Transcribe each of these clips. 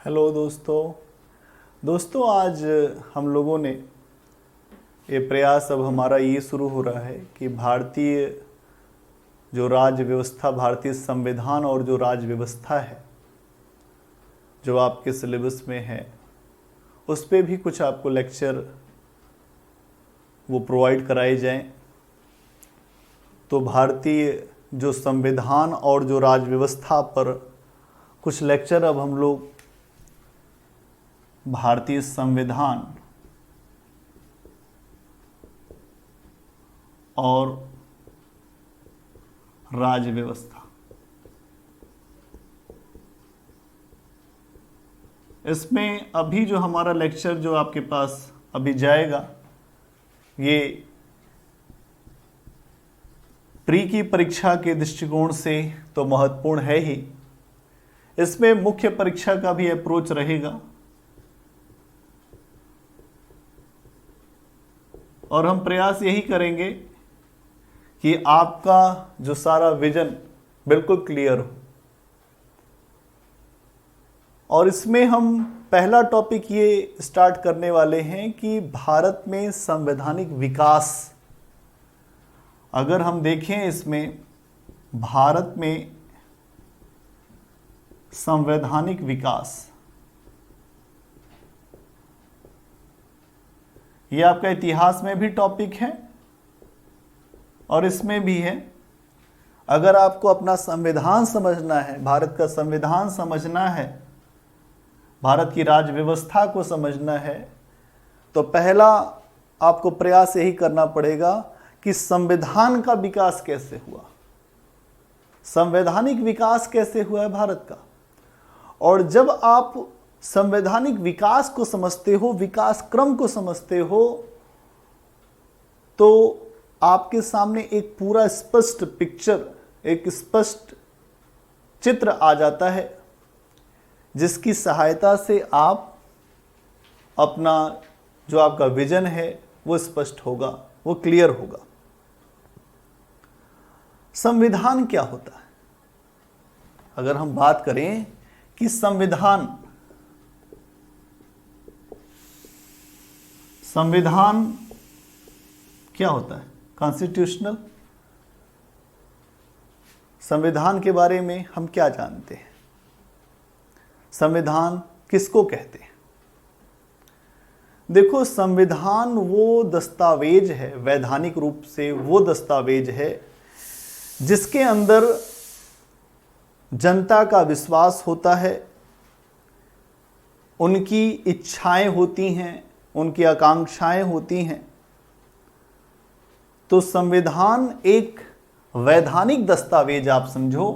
Hello दोस्तों आज हम लोगों ने ये प्रयास अब हमारा ये शुरू हो रहा है कि भारतीय जो राज्य व्यवस्था, भारतीय संविधान और जो राज्य व्यवस्था है जो आपके सिलेबस में है, उस पे भी कुछ आपको लेक्चर वो प्रोवाइड कराए जाएं। तो भारतीय जो संविधान और जो राज्य व्यवस्था पर कुछ लेक्चर अब हम लोग भारतीय संविधान और राज्य व्यवस्था, इसमें अभी जो हमारा लेक्चर जो आपके पास अभी जाएगा, ये प्री की परीक्षा के दृष्टिकोण से तो महत्वपूर्ण है ही। इसमें मुख्य परीक्षा का भी अप्रोच रहेगा और हम प्रयास यही करेंगे कि आपका जो सारा विजन बिल्कुल क्लियर हो। और इसमें हम पहला टॉपिक ये स्टार्ट करने वाले हैं कि भारत में संवैधानिक विकास, अगर हम देखें इसमें भारत में संवैधानिक विकास, ये आपका इतिहास में भी टॉपिक है और इसमें भी है। अगर आपको अपना संविधान समझना है, भारत का संविधान समझना है, भारत की राज्य व्यवस्था को समझना है, तो पहला आपको प्रयास यही करना पड़ेगा कि संविधान का विकास कैसे हुआ, संवैधानिक विकास कैसे हुआ है भारत का। और जब आप संवैधानिक विकास को समझते हो, विकास क्रम को समझते हो, तो आपके सामने एक पूरा स्पष्ट पिक्चर, एक स्पष्ट चित्र आ जाता है, जिसकी सहायता से आप अपना जो आपका विजन है वो स्पष्ट होगा, वो क्लियर होगा। संविधान क्या होता है? अगर हम बात करें कि संविधान क्या होता है, कॉन्स्टिट्यूशनल संविधान के बारे में हम क्या जानते हैं? संविधान किसको कहते हैं? देखो, संविधान वो दस्तावेज है, वैधानिक रूप से वो दस्तावेज है जिसके अंदर जनता का विश्वास होता है, उनकी इच्छाएं होती हैं, उनकी आकांक्षाएं होती हैं। तो संविधान एक वैधानिक दस्तावेज, आप समझो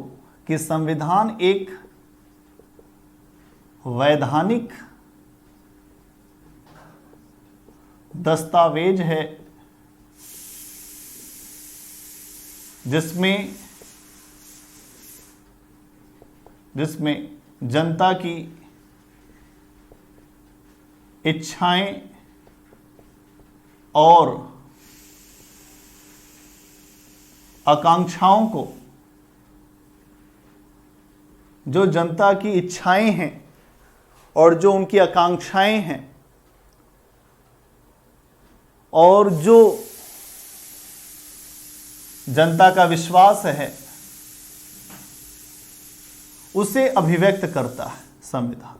कि संविधान एक वैधानिक दस्तावेज है जिसमें जनता की इच्छाएं और आकांक्षाओं को, जो जनता की इच्छाएं हैं और जो उनकी आकांक्षाएं हैं और जो जनता का विश्वास है, उसे अभिव्यक्त करता है। संविधान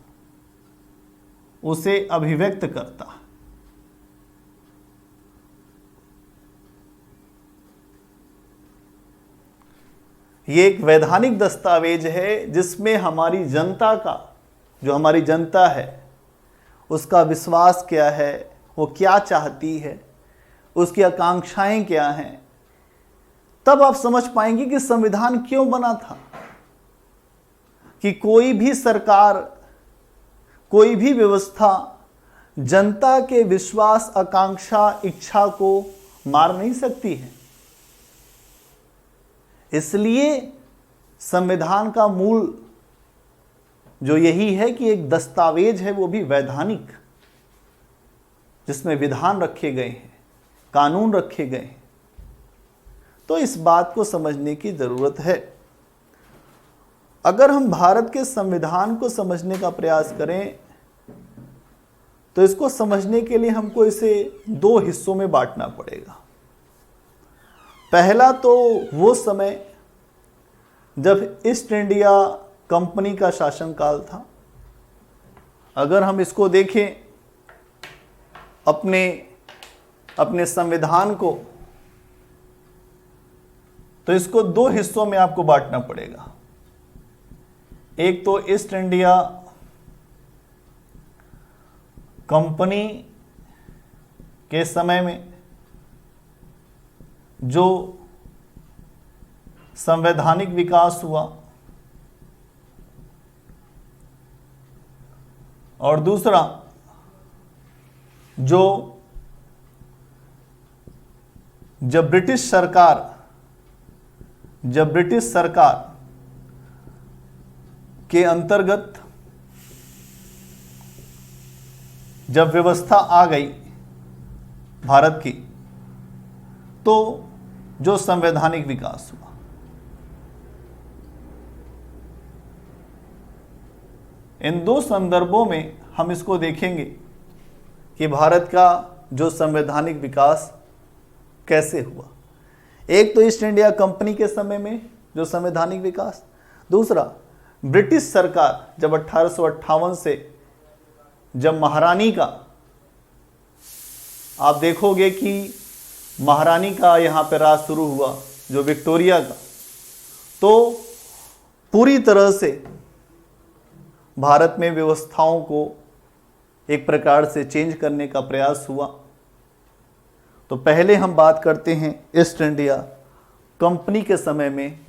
उसे अभिव्यक्त करता है। ये एक वैधानिक दस्तावेज है जिसमें हमारी जनता का, जो हमारी जनता है, उसका विश्वास क्या है, वो क्या चाहती है, उसकी आकांक्षाएं क्या हैं। तब आप समझ पाएंगे कि संविधान क्यों बना था, कि कोई भी सरकार, कोई भी व्यवस्था जनता के विश्वास, आकांक्षा, इच्छा को मार नहीं सकती है। इसलिए संविधान का मूल जो यही है कि एक दस्तावेज है, वो भी वैधानिक, जिसमें विधान रखे गए हैं, कानून रखे गए हैं। तो इस बात को समझने की जरूरत है। अगर हम भारत के संविधान को समझने का प्रयास करें तो इसको समझने के लिए हमको इसे दो हिस्सों में बांटना पड़ेगा। पहला तो वो समय जब ईस्ट इंडिया कंपनी का शासनकाल था। अगर हम इसको देखें अपने संविधान को, तो इसको दो हिस्सों में आपको बांटना पड़ेगा। एक तो ईस्ट इंडिया कंपनी के समय में जो संवैधानिक विकास हुआ, और दूसरा जब ब्रिटिश सरकार के अंतर्गत जब व्यवस्था आ गई भारत की, तो जो संवैधानिक विकास हुआ। इन दो संदर्भों में हम इसको देखेंगे कि भारत का जो संवैधानिक विकास कैसे हुआ। एक तो ईस्ट इंडिया कंपनी के समय में जो संवैधानिक विकास, दूसरा ब्रिटिश सरकार जब 1858 से जब महारानी का, आप देखोगे कि महारानी का यहाँ पे राज शुरू हुआ, जो विक्टोरिया का, तो पूरी तरह से भारत में व्यवस्थाओं को एक प्रकार से चेंज करने का प्रयास हुआ। तो पहले हम बात करते हैं ईस्ट इंडिया कंपनी के समय में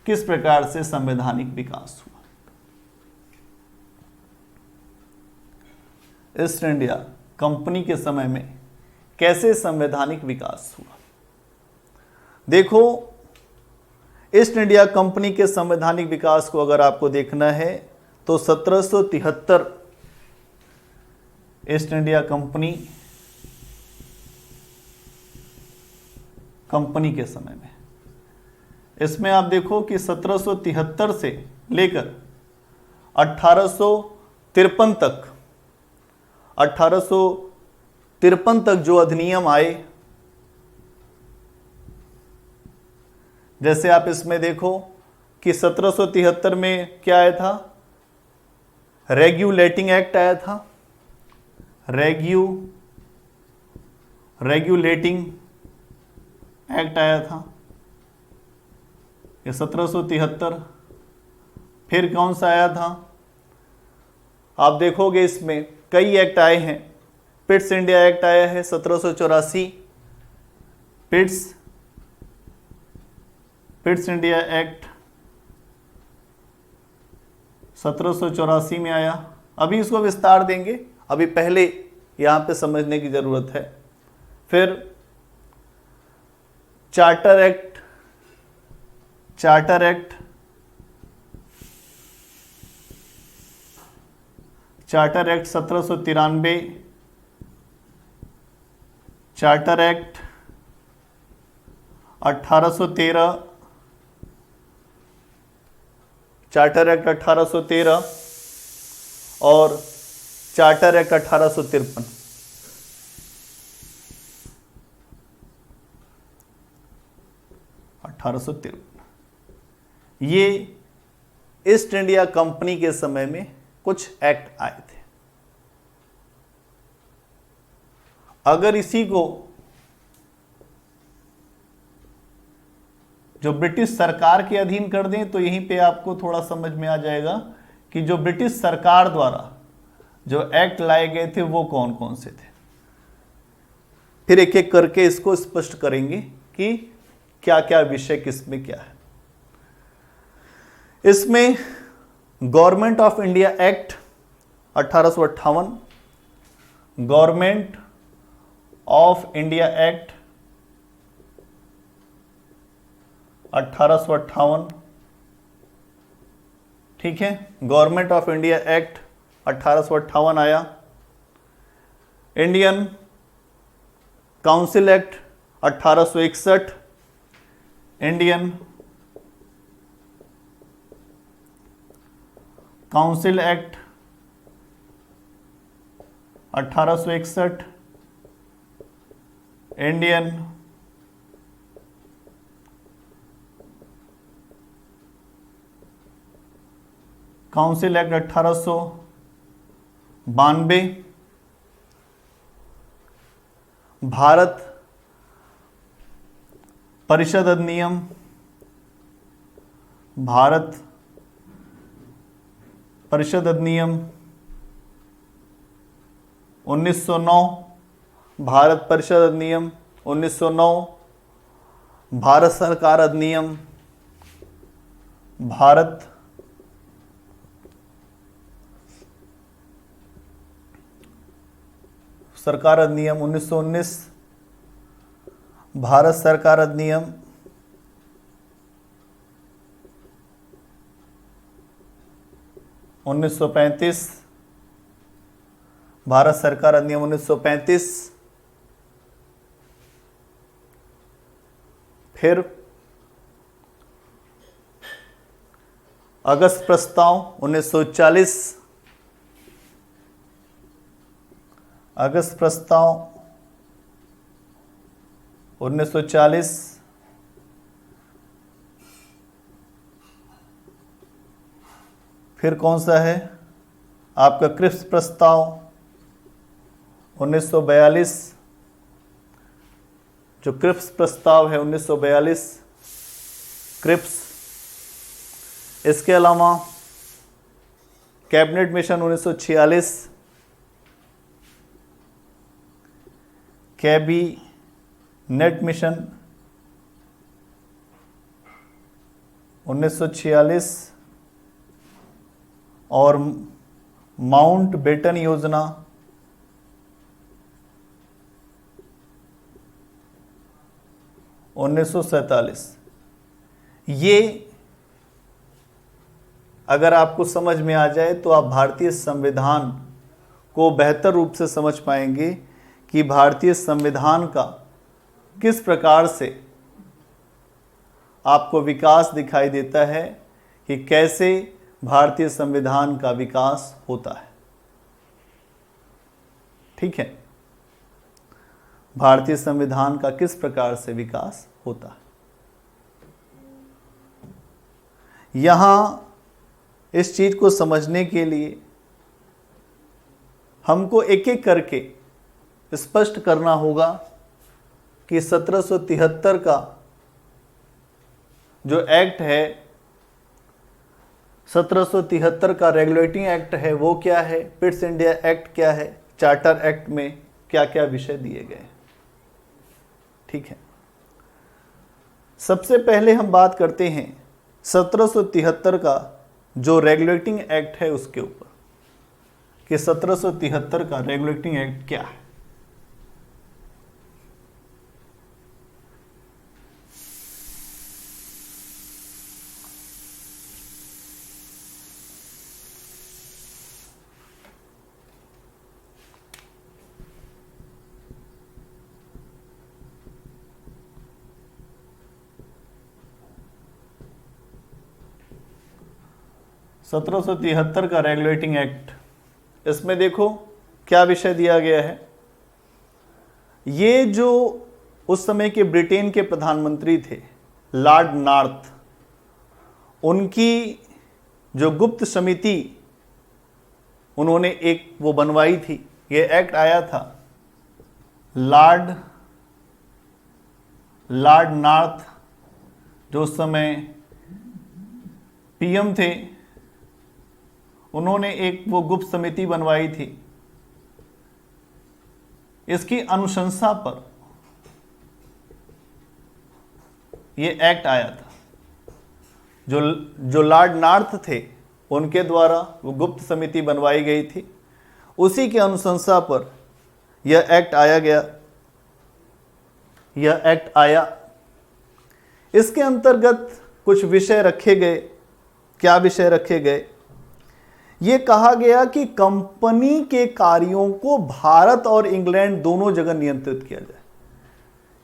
किस प्रकार से संवैधानिक विकास हुआ। ईस्ट इंडिया कंपनी के समय में कैसे संवैधानिक विकास हुआ। देखो, ईस्ट इंडिया कंपनी के संवैधानिक विकास को अगर आपको देखना है तो 1773 ईस्ट इंडिया कंपनी के समय में, इसमें आप देखो कि 1773 से लेकर 1853 तक जो अधिनियम आए, जैसे आप इसमें देखो कि 1773 में क्या आया था, रेगुलेटिंग एक्ट आया था, रेगुलेटिंग एक्ट आया था, ये 1773। फिर कौन सा आया था, आप देखोगे इसमें कई एक्ट आए हैं। पिट्स इंडिया एक्ट आया है 1784, पिट्स इंडिया एक्ट 1784 में आया। अभी इसको विस्तार देंगे, अभी पहले यहाँ पे समझने की जरूरत है। फिर charter act 1793, charter act 1813, charter act 1813 और चार्टर एक्ट 1853। ये ईस्ट इंडिया कंपनी के समय में कुछ एक्ट आए थे। अगर इसी को जो ब्रिटिश सरकार के अधीन कर दें तो यहीं पे आपको थोड़ा समझ में आ जाएगा कि जो ब्रिटिश सरकार द्वारा जो एक्ट लाए गए थे वो कौन कौन से थे। फिर एक एक करके इसको स्पष्ट करेंगे कि क्या क्या विषय किसमें क्या है। इसमें government of India act 1858, government of India act 1858, ठीक है, गवर्नमेंट ऑफ इंडिया एक्ट 1858 आया। Indian council act 1861, Indian council act 1861, Indian council act 1892, Bharat परिषद अधिनियम, भारत परिषद अधिनियम 1909, भारत परिषद अधिनियम 1909, भारत सरकार अधिनियम, भारत सरकार अधिनियम 1919, भारत सरकार अधिनियम 1935, भारत सरकार अधिनियम 1935, फिर अगस्त प्रस्ताव 1940, अगस्त प्रस्ताव 1940, फिर कौन सा है आपका क्रिप्स प्रस्ताव 1942, जो क्रिप्स प्रस्ताव है 1942 क्रिप्स। इसके अलावा कैबिनेट मिशन 1946, कैबिनेट मिशन 1946 और माउंट बेटन योजना 1947। ये अगर आपको समझ में आ जाए तो आप भारतीय संविधान को बेहतर रूप से समझ पाएंगे कि भारतीय संविधान का किस प्रकार से आपको विकास दिखाई देता है, कि कैसे भारतीय संविधान का विकास होता है। ठीक है, भारतीय संविधान का किस प्रकार से विकास होता है। यहां इस चीज को समझने के लिए हमको एक एक करके स्पष्ट करना होगा कि 1773 का जो एक्ट है, 1773 का रेगुलेटिंग एक्ट है, वो क्या है, पिट्स इंडिया एक्ट क्या है, चार्टर एक्ट में क्या क्या विषय दिए गए। ठीक है, सबसे पहले हम बात करते हैं 1773 का जो रेगुलेटिंग एक्ट है उसके ऊपर, कि 1773 का रेगुलेटिंग एक्ट क्या है। सत्रह सौ तिहत्तर का रेगुलेटिंग एक्ट, इसमें देखो क्या विषय दिया गया है। ये जो उस समय के ब्रिटेन के प्रधानमंत्री थे लॉर्ड नॉर्थ, उनकी जो गुप्त समिति उन्होंने एक वो बनवाई थी, ये एक्ट आया था। लॉर्ड नॉर्थ जो उस समय पीएम थे, उन्होंने एक वो गुप्त समिति बनवाई थी। इसकी अनुशंसा पर ये एक्ट आया था। जो लॉर्ड नॉर्थ थे उनके द्वारा वो गुप्त समिति बनवाई गई थी, उसी के अनुशंसा पर यह एक्ट आया गया। यह एक्ट आया, इसके अंतर्गत कुछ विषय रखे गए। क्या विषय रखे गए? ये कहा गया कि कंपनी के कार्यों को भारत और इंग्लैंड दोनों जगह नियंत्रित किया जाए।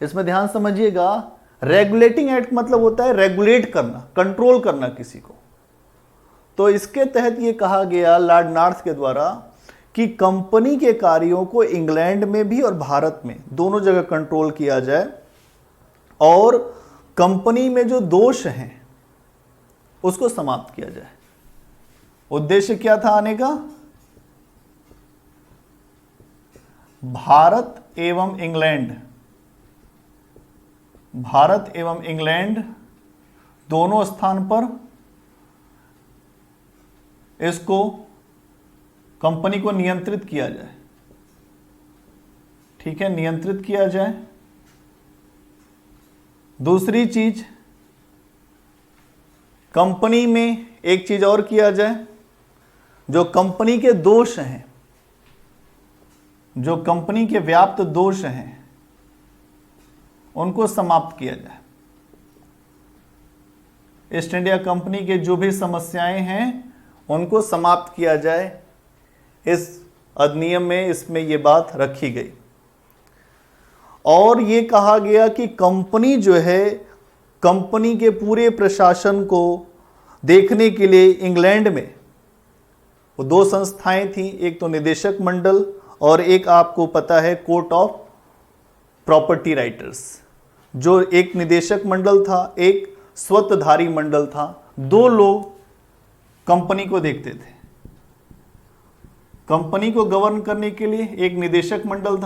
इसमें ध्यान समझिएगा, रेगुलेटिंग एक्ट मतलब होता है रेगुलेट करना, कंट्रोल करना किसी को। तो इसके तहत ये कहा गया लॉर्ड नॉर्थ के द्वारा कि कंपनी के कार्यों को इंग्लैंड में भी और भारत में दोनों जगह कंट्रोल किया जाए और कंपनी में जो दोष हैं उसको समाप्त किया जाए। उद्देश्य क्या था आने का? भारत एवं इंग्लैंड दोनों स्थान पर इसको कंपनी को नियंत्रित किया जाए। ठीक है, नियंत्रित किया जाए। दूसरी चीज, कंपनी में एक चीज और किया जाए, जो कंपनी के दोष हैं, जो कंपनी के व्याप्त दोष हैं, उनको समाप्त किया जाए। ईस्ट इंडिया कंपनी के जो भी समस्याएं हैं उनको समाप्त किया जाए। इस अधिनियम में इसमें ये बात रखी गई और ये कहा गया कि कंपनी जो है, कंपनी के पूरे प्रशासन को देखने के लिए इंग्लैंड में वो दो संस्थाएं थी, एक तो निदेशक मंडल और एक आपको पता है कोर्ट ऑफ प्रॉपर्टी राइटर्स। जो एक निदेशक मंडल था, एक स्वतधारी मंडल था, दो लोग कंपनी को देखते थे। कंपनी को गवर्न करने के लिए एक निदेशक मंडल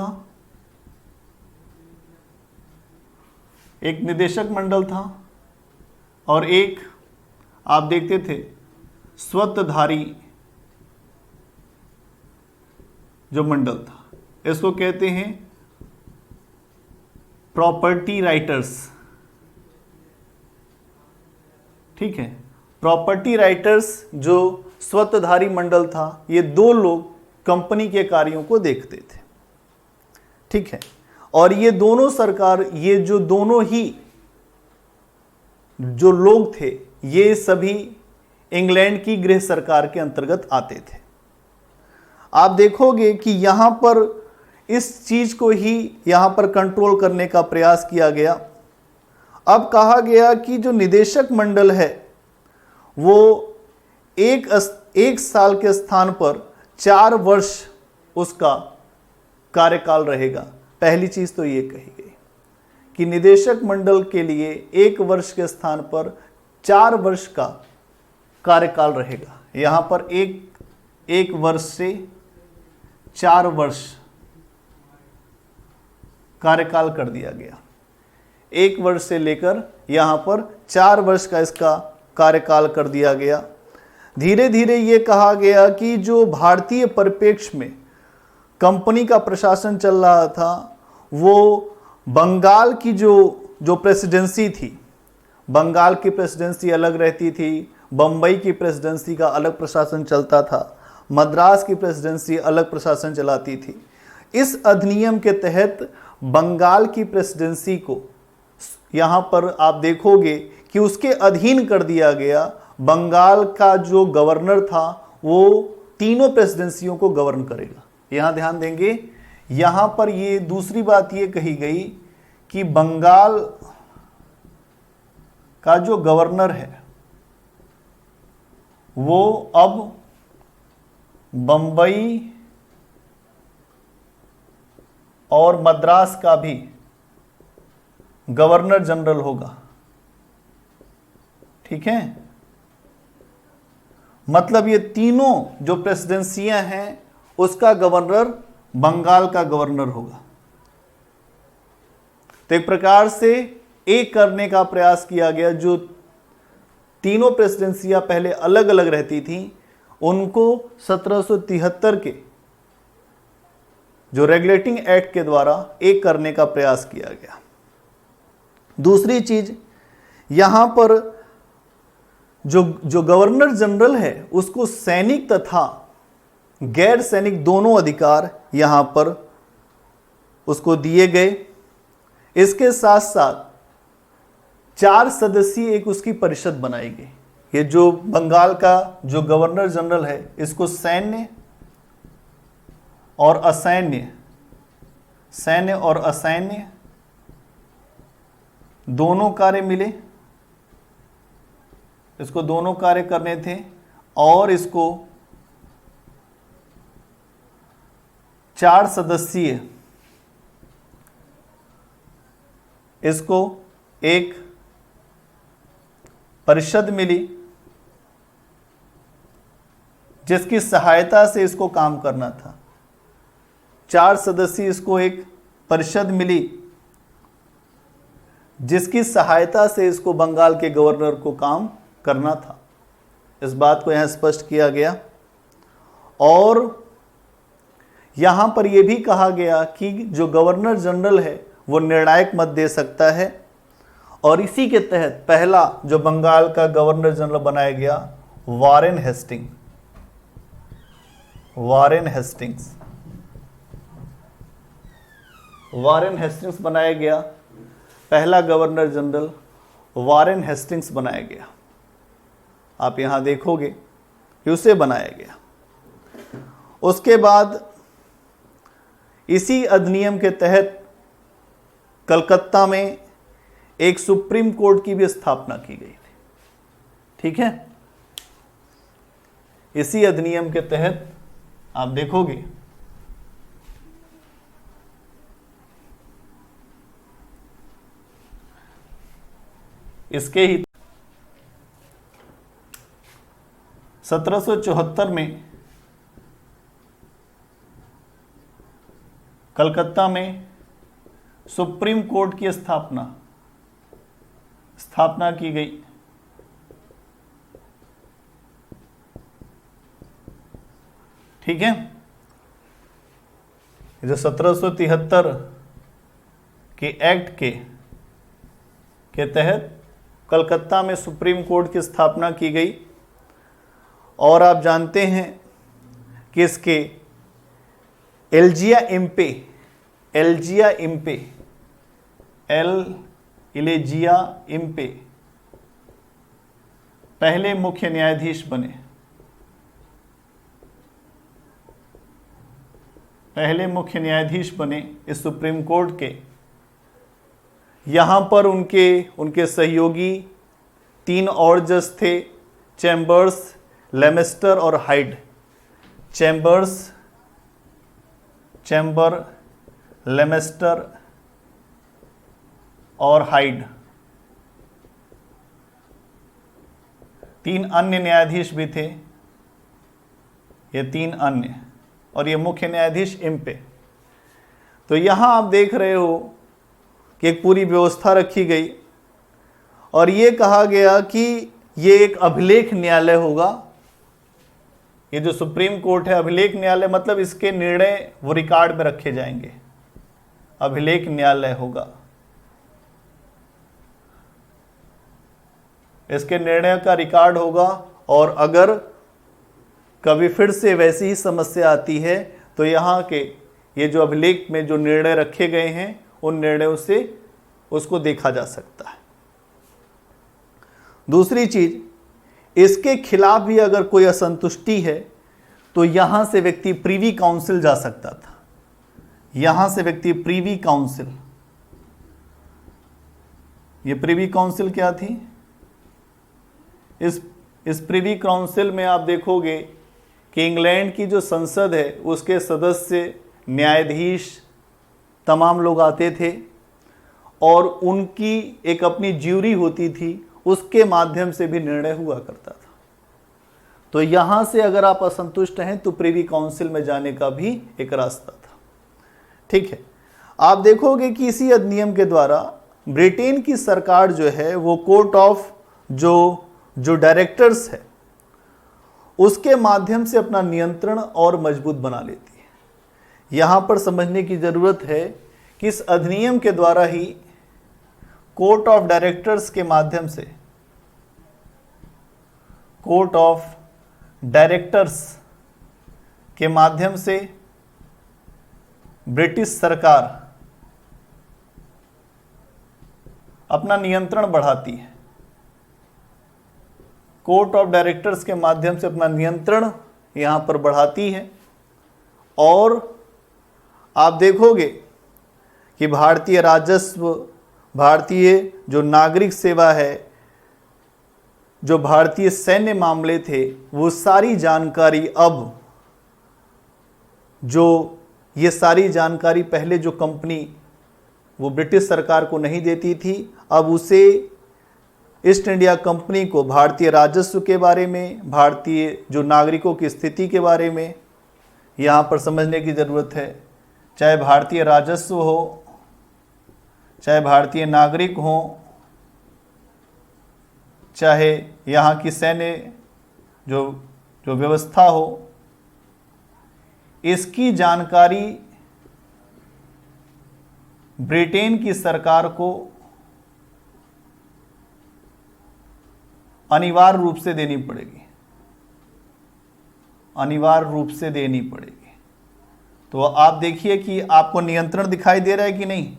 था, और एक आप देखते थे स्वतधारी जो मंडल था। इसको कहते हैं प्रॉपर्टी राइटर्स। ठीक है, प्रॉपर्टी राइटर्स जो स्वतधारी मंडल था, ये दो लोग कंपनी के कार्यों को देखते थे। ठीक है, और ये दोनों सरकार, ये जो दोनों ही जो लोग थे, ये सभी इंग्लैंड की गृह सरकार के अंतर्गत आते थे। आप देखोगे कि यहां पर इस चीज को ही यहां पर कंट्रोल करने का प्रयास किया गया। अब कहा गया कि जो निदेशक मंडल है वो एक साल के स्थान पर 4 वर्ष उसका कार्यकाल रहेगा। पहली चीज तो ये कही गई कि निदेशक मंडल के लिए 1 वर्ष के स्थान पर 4 वर्ष का कार्यकाल रहेगा। यहां पर एक वर्ष से 4 वर्ष कार्यकाल कर दिया गया। 1 वर्ष से लेकर यहां पर 4 वर्ष का इसका कार्यकाल कर दिया गया। धीरे धीरे ये कहा गया कि जो भारतीय परिप्रेक्ष्य में कंपनी का प्रशासन चल रहा था, वो बंगाल की जो प्रेसिडेंसी थी, बंगाल की प्रेसिडेंसी अलग रहती थी, बम्बई की प्रेसिडेंसी का अलग प्रशासन चलता था, मद्रास की प्रेसिडेंसी अलग प्रशासन चलाती थी। इस अधिनियम के तहत बंगाल की प्रेसिडेंसी को यहाँ पर आप देखोगे कि उसके अधीन कर दिया गया। बंगाल का जो गवर्नर था वो तीनों प्रेसिडेंसियों को गवर्न करेगा। यहाँ ध्यान देंगे, यहाँ पर ये दूसरी बात ये कही गई कि बंगाल का जो गवर्नर है वो अब बंबई और मद्रास का भी गवर्नर जनरल होगा। ठीक है, मतलब ये तीनों जो प्रेसिडेंसियां हैं उसका गवर्नर बंगाल का गवर्नर होगा। तो एक प्रकार से एक करने का प्रयास किया गया। जो तीनों प्रेसिडेंसियां पहले अलग अलग रहती थी, उनको 1773 के जो रेगुलेटिंग एक्ट के द्वारा एक करने का प्रयास किया गया। दूसरी चीज, यहां पर जो गवर्नर जनरल है उसको सैनिक तथा गैर सैनिक दोनों अधिकार यहां पर उसको दिए गए। इसके साथ साथ 4 सदस्यीय एक उसकी परिषद बनाई गई। ये जो बंगाल का जो गवर्नर जनरल है, इसको सैन्य और असैन्य दोनों कार्य मिले। इसको दोनों कार्य करने थे। और इसको 4 सदस्यीय इसको एक परिषद मिली जिसकी सहायता से इसको काम करना था। 4 सदस्यीय इसको एक परिषद मिली जिसकी सहायता से इसको बंगाल के गवर्नर को काम करना था। इस बात को यहां स्पष्ट किया गया और यहां पर यह भी कहा गया कि जो गवर्नर जनरल है वो निर्णायक मत दे सकता है और इसी के तहत पहला जो बंगाल का गवर्नर जनरल बनाया गया वारेन हेस्टिंग्स। वारेन हेस्टिंग्स बनाया गया, पहला गवर्नर जनरल वारेन हेस्टिंग्स बनाया गया। आप यहां देखोगे कि उसे बनाया गया। उसके बाद इसी अधिनियम के तहत कलकत्ता में एक सुप्रीम कोर्ट की भी स्थापना की गई थी। ठीक है, इसी अधिनियम के तहत आप देखोगे इसके ही 1774 में कलकत्ता में सुप्रीम कोर्ट की स्थापना की गई। ठीक है, जो 1773 के एक्ट के तहत कलकत्ता में सुप्रीम कोर्ट की स्थापना की गई और आप जानते हैं कि इसके एलजिया इम्पे पहले मुख्य न्यायाधीश बने। इस सुप्रीम कोर्ट के। यहां पर उनके सहयोगी 3 और जज थे, चैम्बर्स, लेमेस्टर और हाइड। चैम्बर, लेमेस्टर और हाइड 3 अन्य न्यायाधीश भी थे। ये 3 अन्य और ये मुख्य न्यायाधीश इम्पे। तो यहां आप देख रहे हो कि एक पूरी व्यवस्था रखी गई और ये कहा गया कि ये एक अभिलेख न्यायालय होगा। ये जो सुप्रीम कोर्ट है, अभिलेख न्यायालय मतलब इसके निर्णय वो रिकॉर्ड में रखे जाएंगे। अभिलेख न्यायालय होगा, इसके निर्णय का रिकॉर्ड होगा और अगर कभी फिर से वैसी ही समस्या आती है तो यहाँ के ये जो अभिलेख में जो निर्णय रखे गए हैं उन निर्णयों से उसको देखा जा सकता है। दूसरी चीज, इसके खिलाफ भी अगर कोई असंतुष्टि है तो यहां से व्यक्ति प्रीवी काउंसिल जा सकता था। ये प्रीवी काउंसिल क्या थी? इस प्रीवी काउंसिल में आप देखोगे कि इंग्लैंड की जो संसद है उसके सदस्य, न्यायाधीश, तमाम लोग आते थे और उनकी एक अपनी ज्यूरी होती थी, उसके माध्यम से भी निर्णय हुआ करता था। तो यहां से अगर आप असंतुष्ट हैं तो प्रीवी काउंसिल में जाने का भी एक रास्ता था। ठीक है, आप देखोगे कि इसी अधिनियम के द्वारा ब्रिटेन की सरकार जो है वो कोर्ट ऑफ जो डायरेक्टर्स है उसके माध्यम से अपना नियंत्रण और मजबूत बना लेती है। यहां पर समझने की जरूरत है कि इस अधिनियम के द्वारा ही कोर्ट ऑफ डायरेक्टर्स के माध्यम से ब्रिटिश सरकार अपना नियंत्रण बढ़ाती है। कोर्ट ऑफ डायरेक्टर्स के माध्यम से अपना नियंत्रण यहां पर बढ़ाती है और आप देखोगे कि भारतीय राजस्व, भारतीय जो नागरिक सेवा है, जो भारतीय सैन्य मामले थे वो सारी जानकारी अब जो ये सारी जानकारी पहले जो कंपनी वो ब्रिटिश सरकार को नहीं देती थी, अब उसे ईस्ट इंडिया कंपनी को भारतीय राजस्व के बारे में, भारतीय जो नागरिकों की स्थिति के बारे में यहाँ पर समझने की ज़रूरत है। चाहे भारतीय राजस्व हो, चाहे भारतीय नागरिक हो, चाहे यहाँ की सैन्य जो व्यवस्था हो, इसकी जानकारी ब्रिटेन की सरकार को अनिवार्य रूप से देनी पड़ेगी, अनिवार्य रूप से देनी पड़ेगी। तो आप देखिए कि आपको नियंत्रण दिखाई दे रहा है कि नहीं।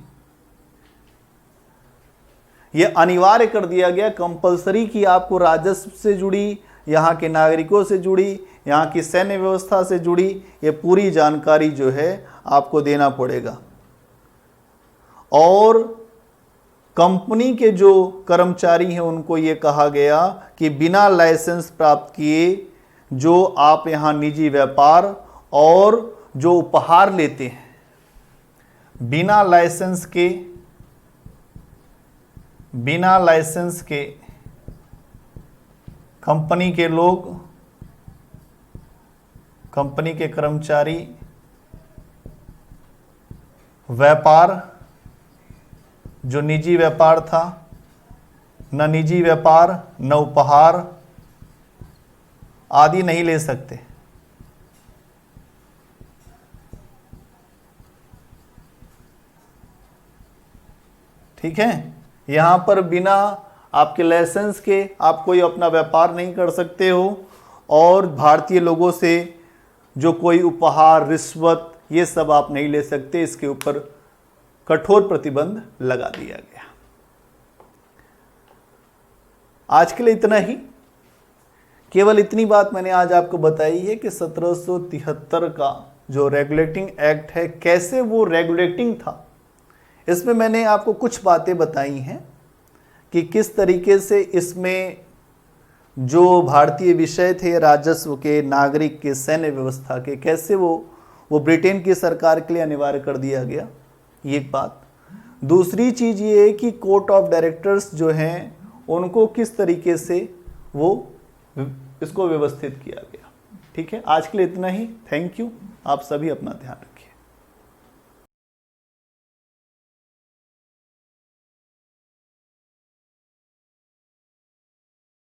यह अनिवार्य कर दिया गया, कंपलसरी कि आपको राजस्व से जुड़ी, यहाँ के नागरिकों से जुड़ी, यहाँ की सैन्य व्यवस्था से जुड़ी ये पूरी जानकारी जो है आपको देना पड़ेगा। और कंपनी के जो कर्मचारी हैं उनको ये कहा गया कि बिना लाइसेंस प्राप्त किए जो आप यहाँ निजी व्यापार और जो उपहार लेते हैं, बिना लाइसेंस के कंपनी के लोग, कंपनी के कर्मचारी व्यापार जो निजी व्यापार था, न निजी व्यापार न उपहार आदि नहीं ले सकते। ठीक है, यहां पर बिना आपके लाइसेंस के आप कोई अपना व्यापार नहीं कर सकते हो, और भारतीय लोगों से जो कोई उपहार, रिश्वत, ये सब आप नहीं ले सकते। इसके ऊपर कठोर प्रतिबंध लगा दिया गया। आज के लिए इतना ही। केवल इतनी बात मैंने आज आपको बताई है कि 1773 का जो रेगुलेटिंग एक्ट है, कैसे वो रेगुलेटिंग था, इसमें मैंने आपको कुछ बातें बताई हैं कि किस तरीके से इसमें जो भारतीय विषय थे राजस्व के, नागरिक के, सैन्य व्यवस्था के, कैसे वो ब्रिटेन की सरकार के लिए अनिवार्य कर दिया गया, ये एक बात। दूसरी चीज़ ये है कि कोर्ट ऑफ डायरेक्टर्स जो हैं उनको किस तरीके से वो इसको व्यवस्थित किया गया। ठीक है, आज के लिए इतना ही। Thank you. आप सभी अपना ध्यान रखें।